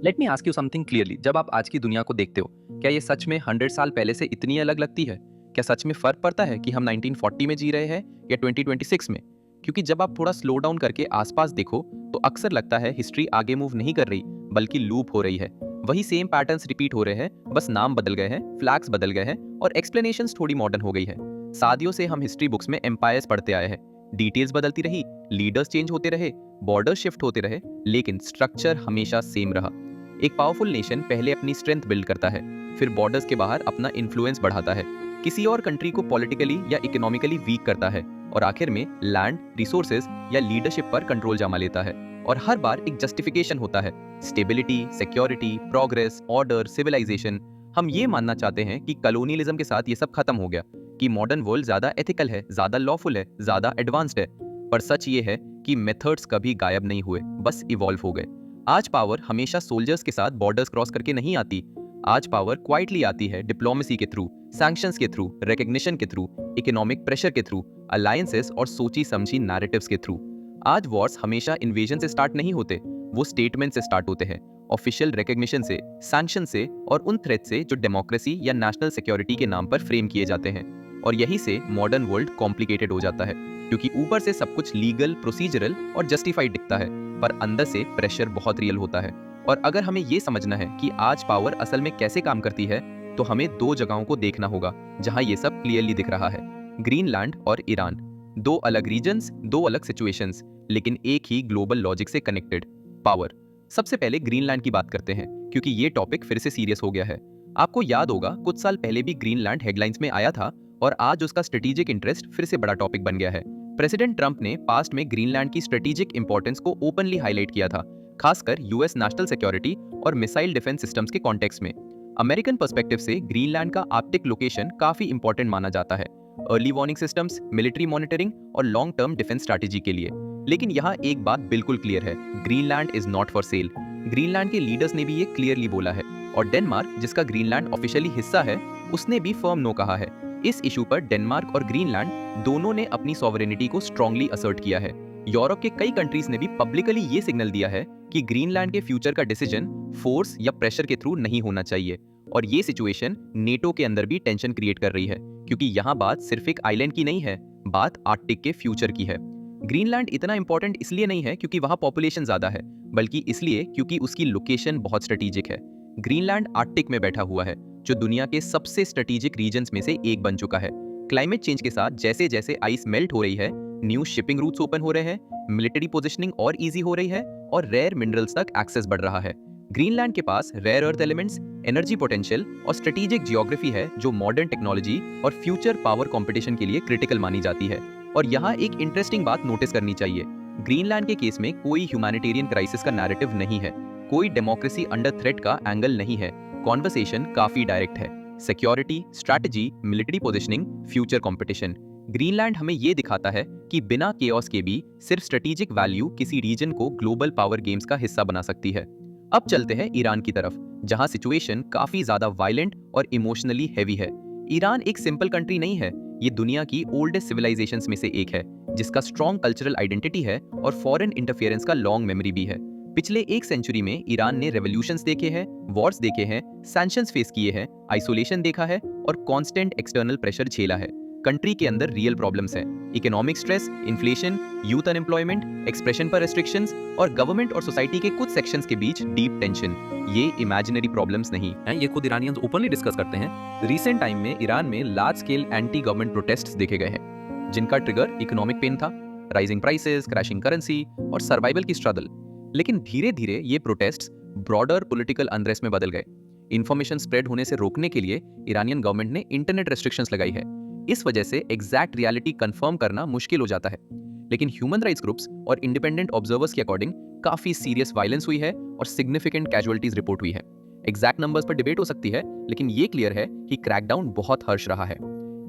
Let me ask you something clearly. जब आप आज की दुनिया को देखते हो, क्या ये सच में 100 साल पहले से इतनी अलग लगती है? क्या सच में फर्क पड़ता है कि हम 1940 में जी रहे हैं या 2026 में? क्योंकि जब आप थोड़ा स्लो डाउन करके आसपास देखो, तो अक्सर लगता है हिस्ट्री आगे मूव नहीं कर रही, बल्कि लूप हो रही है। वही सेम पैटर्न्स रिपीट हो रहे हैं, बस नाम बदल गए हैं, फ्लैग्स बदल गए हैं और एक्सप्लेनेशंस थोड़ी मॉडर्न हो गई है। सदियों से हम हिस्ट्री बुक्स में एम्पायर्स पढ़ते आए हैं। डिटेल्स बदलती रही, लीडर्स चेंज होते रहे, बॉर्डर्स शिफ्ट होते रहे, लेकिन स्ट्रक्चर हमेशा सेम रहा। एक पावरफुल नेशन पहले अपनी स्ट्रेंथ बिल्ड करता है, फिर बॉर्डर्स के बाहर अपना इन्फ्लुएंस बढ़ाता है, किसी और कंट्री को पॉलिटिकली या इकोनॉमिकली वीक करता है और आखिर में लैंड, रिसोर्सेज या लीडरशिप पर कंट्रोल जमा लेता है। और हर बार एक जस्टिफिकेशन होता है, stability, security, progress, order, civilisation. हम ये मानना चाहते हैं कि कॉलोनियलिज्म के साथ ये सब खत्म हो गया, कि मॉडर्न वर्ल्ड ज्यादा एथिकल है, ज्यादा लॉफुल है, ज्यादा एडवांस्ड है। पर सच ये है कि मेथड्स कभी गायब नहीं हुए, बस इवॉल्व हो गए। आज पावर हमेशा सोल्जर्स के साथ बॉर्डर्स क्रॉस करके नहीं आती। आज पावर क्वाइटली आती है, डिप्लोमेसी के थ्रू, सैंक्शंस के थ्रू, रिकग्निशन के थ्रू, इकोनॉमिक प्रेशर के थ्रू, अलायंसेस और सोची समझी नैरेटिव्स के थ्रू। आज वॉर्स हमेशा इन्वेजन से स्टार्ट नहीं होते, वो स्टेटमेंट से स्टार्ट होते हैं, ऑफिशियल रिकग्निशन से, सैंक्शन से और उन थ्रेट से जो डेमोक्रेसी या नेशनल सिक्योरिटी के नाम पर फ्रेम किए जाते हैं। और यही से मॉडर्न वर्ल्ड कॉम्प्लिकेटेड हो जाता है, क्योंकि ऊपर से सब कुछ लीगल, प्रोसीजरल और जस्टिफाइड दिखता है, पर अंदर से प्रेशर बहुत रियल होता है। और अगर हमें ये समझना है कि आज पावर असल में कैसे काम करती है, तो हमें दो जगहों को देखना होगा जहां ये सब क्लियरली दिख रहा है। ग्रीनलैंड और ईरान, दो अलग रीजन्स, दो अलग सिचुएशंस, लेकिन एक ही ग्लोबल लॉजिक से कनेक्टेड। पावर। सबसे पहले ग्रीनलैंड की बात करते हैं, क्योंकि ये टॉपिक फिर से सीरियस हो गया है। आपको याद होगा, कुछ साल पहले भी ग्रीनलैंड हेडलाइंस में आया था और आज उसका स्ट्रेटेजिक इंटरेस्ट फिर से बड़ा टॉपिक बन गया है। प्रेसिडेंट ट्रंप ने पास्ट में ग्रीनलैंड की स्ट्रेटेजिक इंपॉर्टेंस को ओपनली हाईलाइट किया था, खासकर यूएस नेशनल सिक्योरिटी और मिसाइल डिफेंस सिस्टम्स के कॉन्टेक्स्ट में। अमेरिकन पर्सपेक्टिव से ग्रीनलैंड का आर्कटिक लोकेशन काफी इंपॉर्टेंट माना जाता है, early warning systems, military monitoring और लॉन्ग टर्म डिफेंस स्ट्रैटेजी के लिए। लेकिन यहाँ एक बात बिल्कुल क्लियर है, Greenland is not for sale. Greenland के लीडर्स ने भी ये क्लियरली बोला है, और डेनमार्क, जिसका ग्रीनलैंड ऑफिशियली हिस्सा है, उसने भी फर्म नो कहा है। इस इशू पर डेनमार्क और ग्रीनलैंड दोनों ने अपनी सॉवरेनिटी को स्ट्रांगली असर्ट किया है। यूरोप के कई कंट्रीज ने भी पब्लिकली ये सिग्नल दिया है कि ग्रीनलैंड के फ्यूचर का डिसीजन फोर्स या प्रेशर के थ्रू नहीं होना चाहिए। और ये सिचुएशन नेटो के अंदर भी टेंशन क्रिएट कर रही है, क्योंकि यहाँ बात सिर्फ एक आइलैंड की नहीं है, बात आर्कटिक के फ्यूचर की है। ग्रीनलैंड इतना इंपॉर्टेंट इसलिए नहीं है क्योंकि वहाँ पॉपुलेशन ज्यादा है, बल्कि इसलिए क्योंकि उसकी लोकेशन बहुत स्ट्रेटेजिक है। ग्रीनलैंड आर्कटिक में बैठा हुआ है, जो दुनिया के सबसे स्ट्रेटेजिक रीजन्स में से एक बन चुका है। क्लाइमेट चेंज के साथ जैसे जैसे आइस मेल्ट हो रही है, न्यू शिपिंग रूट्स ओपन हो रहे हैं, मिलिट्री पोजिशनिंग और इजी हो रही है और रेयर मिनरल्स तक एक्सेस बढ़ रहा है। ग्रीनलैंड के पास rare earth elements, energy potential और स्ट्रेटेजिक जियोग्राफी है, जो मॉडर्न टेक्नोलॉजी और फ्यूचर पावर कंपटीशन के लिए क्रिटिकल मानी जाती है। और यहाँ एक इंटरेस्टिंग बात नोटिस करनी चाहिए, ग्रीनलैंड के केस में कोई ह्यूमैनिटेरियन क्राइसिस का नैरेटिव नहीं है, कोई डेमोक्रेसी अंडर थ्रेट का एंगल नहीं है। कॉन्वर्सेशन काफी डायरेक्ट है, security, strategy, military positioning, future competition. Greenland हमें यह दिखाता है कि बिना केओस के भी सिर्फ स्ट्रेटेजिक वैल्यू किसी रीजन को ग्लोबल पावर गेम्स का हिस्सा बना सकती है। अब चलते हैं ईरान की तरफ, जहां सिचुएशन काफी ज्यादा वायलेंट और इमोशनली हैवी है। ईरान एक सिंपल कंट्री नहीं है, ये दुनिया की ओल्डेस्ट सिविलाइजेशंस में से एक है, जिसका स्ट्रॉन्ग कल्चरल आइडेंटिटी है और फॉरेन इंटरफेरेंस का लॉन्ग मेमोरी भी है। पिछले एक सेंचुरी में ईरान ने रेवोल्यूशंस देखे हैं, वॉर्स देखे हैं, सैंक्शंस फेस किए हैं, आइसोलेशन देखा है और कांस्टेंट एक्सटर्नल प्रेशर झेला है। कंट्री के अंदर रियल प्रॉब्लम्स हैं, economic stress, inflation, youth unemployment, expression पर रेस्ट्रिक्शंस और गवर्नमेंट और सोसाइटी के कुछ सेक्शंस के बीच डीप टेंशन। ये इमेजिनरी प्रॉब्लम्स नहीं हैं, ये खुद ईरानियंस ओपनली डिस्कस करते हैं। रिसेंट टाइम में ईरान में large scale anti government protests देखे गए हैं, जिनका ट्रिगर इकोनॉमिक पेन था, राइजिंग प्राइसेस, क्रैशिंग करेंसी और सर्वाइवल की स्ट्रगल। लेकिन धीरे धीरे ये प्रोटेस्ट्स ब्रॉडर पॉलिटिकल अनरेस्ट में बदल गए। इंफॉर्मेशन स्प्रेड होने से रोकने के लिए ईरानियन गवर्नमेंट ने इंटरनेट रेस्ट्रिक्शंस लगाई है। इस वजह से एग्जैक्ट रियलिटी कंफर्म करना मुश्किल हो जाता है। लेकिन ह्यूमन राइट्स ग्रुप्स और इंडिपेंडेंट ऑब्जर्वर्स के अकॉर्डिंग काफी सीरियस वायलेंस हुई है और सिग्निफिकेंट कैजुअलिटीज रिपोर्ट हुई है। एग्जैक्ट नंबर्स पर डिबेट हो सकती है, लेकिन ये क्लियर है कि क्रैकडाउन बहुत हर्ष रहा है।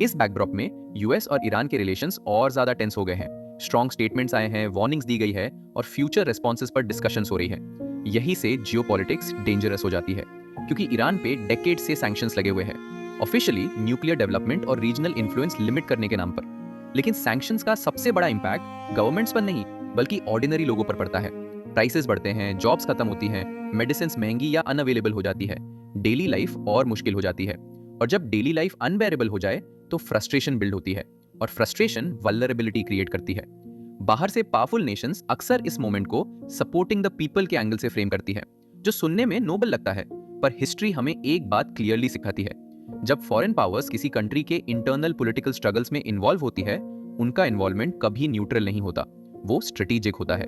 इस बैकड्रॉप में यूएस और ईरान के रिलेशंस और ज्यादा टेंस हो गए हैं। स्ट्रॉन्ग स्टेटमेंट्स आए हैं, वार्निंग्स दी गई है और फ्यूचर रिस्पॉन्सेज पर डिस्कशंस हो रही है। यही से जियोपॉलिटिक्स डेंजरस हो जाती है, क्योंकि ईरान पे डेकेड से सैंक्शंस लगे हुए हैं, ऑफिशियली न्यूक्लियर डेवलपमेंट और रीजनल इन्फ्लुएंस लिमिट करने के नाम पर। लेकिन सैंक्शंस का सबसे बड़ा इंपैक्ट गवर्नमेंट्स पर नहीं, बल्कि ऑर्डिनरी लोगों पर पड़ता है। प्राइसेस बढ़ते हैं, जॉब्स खत्म होती हैं, मेडिसिन महंगी या अनअवेलेबल हो जाती है, डेली लाइफ और मुश्किल हो जाती है। और जब डेली लाइफ अनबेरेबल हो जाए तो फ्रस्ट्रेशन बिल्ड होती है, और फ्रस्ट्रेशन वल्नरेबिलिटी क्रिएट करती है। बाहर से पावरफुल नेशंस अक्सर इस मोमेंट को सपोर्टिंग द पीपल के एंगल से फ्रेम करती है, जो सुनने में नोबल लगता है, पर हिस्ट्री हमें एक बात क्लियरली सिखाती है। जब फॉरेन पावर्स किसी कंट्री के इंटरनल पॉलिटिकल स्ट्रगल्स में इन्वॉल्व होती है, उनका इन्वॉल्वमेंट कभी न्यूट्रल नहीं होता, वो स्ट्रेटेजिक होता है।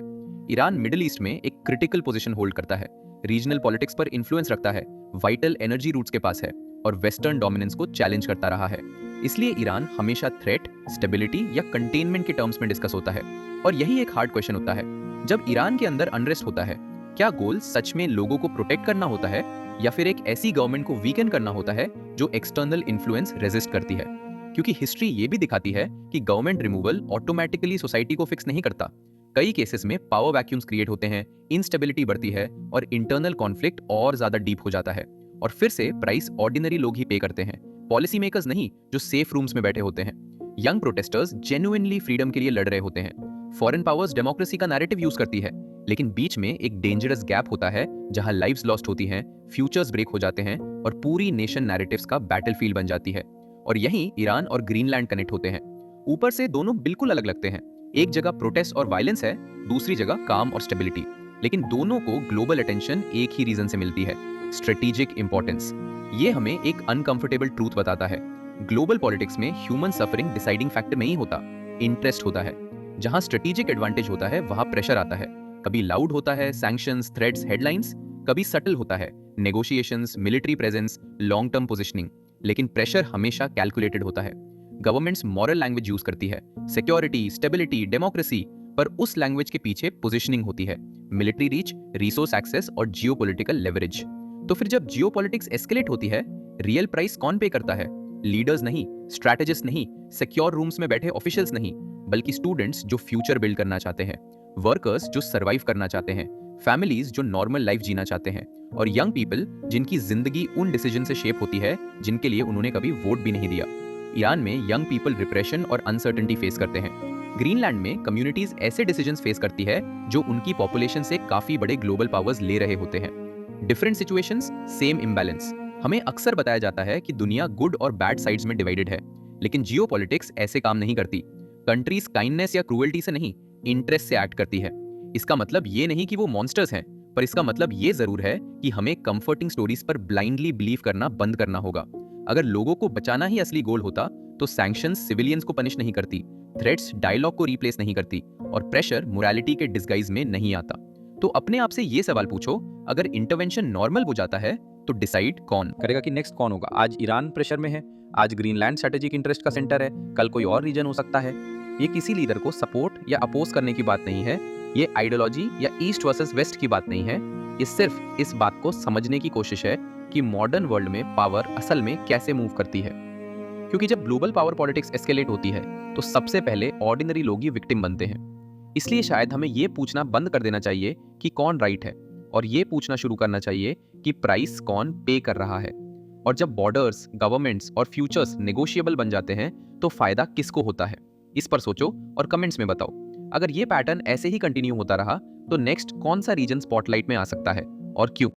ईरान मिडिल ईस्ट में एक क्रिटिकल पोजीशन होल्ड करता है, रीजनल पॉलिटिक्स पर इन्फ्लुएंस रखता है, वाइटल एनर्जी रूट्स के पास है और वेस्टर्न डोमिनेंस को चैलेंज करता रहा है। इसलिए ईरान हमेशा थ्रेट, स्टेबिलिटी या कंटेनमेंट के टर्म्स में डिस्कस होता है। और यही एक हार्ड क्वेश्चन होता है, जब ईरान के अंदर अनरेस्ट होता है, क्या गोल सच में लोगों को प्रोटेक्ट करना होता है या फिर एक ऐसी गवर्नमेंट को वीकन करना होता है जो एक्सटर्नल इन्फ्लुएंस रेजिस्ट करती है? क्योंकि हिस्ट्री ये भी दिखाती है कि गवर्नमेंट रिमूवल ऑटोमेटिकली सोसाइटी को फिक्स नहीं करता। कई केसेस में पावर वैक्यूम्स क्रिएट होते हैं, इंस्टेबिलिटी बढ़ती है और इंटरनल कॉन्फ्लिक्ट और ज्यादा डीप हो जाता है। और फिर से प्राइस ऑर्डिनरी लोग ही पे करते हैं, पॉलिसी मेकर्स नहीं जो सेफ रूम्स में बैठे होते हैं। यंग प्रोटेस्टर्स जेन्युइनली फ्रीडम के लिए लड़ रहे होते हैं। फॉरेन पावर्स डेमोक्रेसी का नैरेटिव यूज करती है, लेकिन बीच में एक डेंजरस गैप होता है जहां लाइव्स लॉस्ट होती हैं, फ्यूचर्स ब्रेक हो जाते हैं और पूरी नेशन नैरेटिव्स का बैटलफील्ड बन जाती है। और यहीं ईरान और ग्रीनलैंड कनेक्ट होते हैं। ऊपर से दोनों बिल्कुल अलग लगते हैं, एक जगह प्रोटेस्ट और वायलेंस है, दूसरी जगह काम और स्टेबिलिटी, लेकिन दोनों को ग्लोबल अटेंशन एक ही रीजन से मिलती है, स्ट्रेटेजिक इंपॉर्टेंस। ये हमें एक अनकंफर्टेबल ट्रूथ बताता है, ग्लोबल पॉलिटिक्स में ह्यूमन सफरिंग डिसाइडिंग फैक्टर नहीं होता, इंटरेस्ट होता है। जहां स्ट्रेटेजिक एडवांटेज होता है वहां प्रेशर आता है, कभी लाउड होता है, सैंक्शंस, थ्रेट्स, हेडलाइंस, कभी सटल होता है, negotiations, military presence, long term positioning, लेकिन प्रेशर हमेशा कैलकुलेटेड होता है। गवर्नमेंट्स मॉरल लैंग्वेज यूज करती है, सिक्योरिटी, स्टेबिलिटी, डेमोक्रेसी, पर उस लैंग्वेज के पीछे पोजीशनिंग होती है, मिलिट्री रीच, रिसोर्स एक्सेस और जियोपॉलिटिकल लेवरेज। तो फिर जब जियोपॉलिटिक्स एस्केलेट होती है, रियल प्राइस कौन पे करता है? लीडर्स नहीं, स्ट्रैटेजिस्ट नहीं, सिक्योर रूम्स में बैठे ऑफिशियल्स नहीं, बल्कि स्टूडेंट्स जो फ्यूचर बिल्ड करना चाहते हैं, वर्कर्स जो सर्वाइव करना चाहते हैं, फैमिलीज जो नॉर्मल लाइफ जीना चाहते हैं, और यंग पीपल जिनकी जिंदगी उन डिसीजन से शेप होती है जिनके लिए उन्होंने कभी वोट भी नहीं दिया। ईरान में यंग पीपल डिप्रेशन और अनसर्टेनिटी फेस करते हैं। ग्रीनलैंड में कम्युनिटीज ऐसे डिसीजंस फेस करती है जो उनकी पॉपुलेशन से काफी बड़े ग्लोबल पावर्स ले रहे होते हैं। Different situations, same imbalance. हमें अक्सर बताया जाता है कि दुनिया गुड और बैड साइड्स में डिवाइडेड है, लेकिन जियोपॉलिटिक्स ऐसे काम नहीं करती। कंट्रीज काइंडनेस या क्रूएल्टी से नहीं, इंटरेस्ट से एक्ट करती है। इसका मतलब ये नहीं कि वो मॉन्स्टर्स हैं, पर इसका मतलब ये जरूर है कि हमें कंफर्टिंग स्टोरीज पर ब्लाइंडली बिलीव करना बंद करना होगा। अगर लोगों को बचाना ही असली गोल होता तो सैंक्शंस सिविलियंस को पनिश नहीं करती, थ्रेट्स डायलॉग को रिप्लेस नहीं करती और प्रेशर मोरालिटी के डिस्गाइज में नहीं आता। तो अपने आप से ये सवाल पूछो, अगर इंटरवेंशन नॉर्मल हो जाता है तो डिसाइड कौन करेगा कि नेक्स्ट कौन होगा? आज ईरान प्रेशर में है, आज ग्रीनलैंड स्ट्रेटेजिक इंटरेस्ट का सेंटर है, कल कोई और रीजन हो सकता है। ये किसी लीडर को सपोर्ट या अपोज करने की बात नहीं है, ये आइडियोलॉजी या ईस्ट वर्सेस वेस्ट की बात नहीं है। ये सिर्फ इस बात को समझने की कोशिश है कि मॉडर्न वर्ल्ड में पावर असल में कैसे मूव करती है। क्योंकि जब ग्लोबल पावर पॉलिटिक्स एस्केलेट होती है तो सबसे पहले ऑर्डिनरी लोग ही विक्टिम बनते हैं। इसलिए शायद हमें ये पूछना बंद कर देना चाहिए कि कौन राइट है, और ये पूछना शुरू करना चाहिए कि प्राइस कौन पे कर रहा है। और जब बॉर्डर्स, गवर्नमेंट्स और फ्यूचर्स नेगोशिएबल बन जाते हैं तो फायदा किसको होता है? इस पर सोचो और कमेंट्स में बताओ। अगर ये पैटर्न ऐसे ही कंटिन्यू होता रहा तो नेक्स्ट कौन सा रीजन स्पॉटलाइट में आ सकता है और क्यों?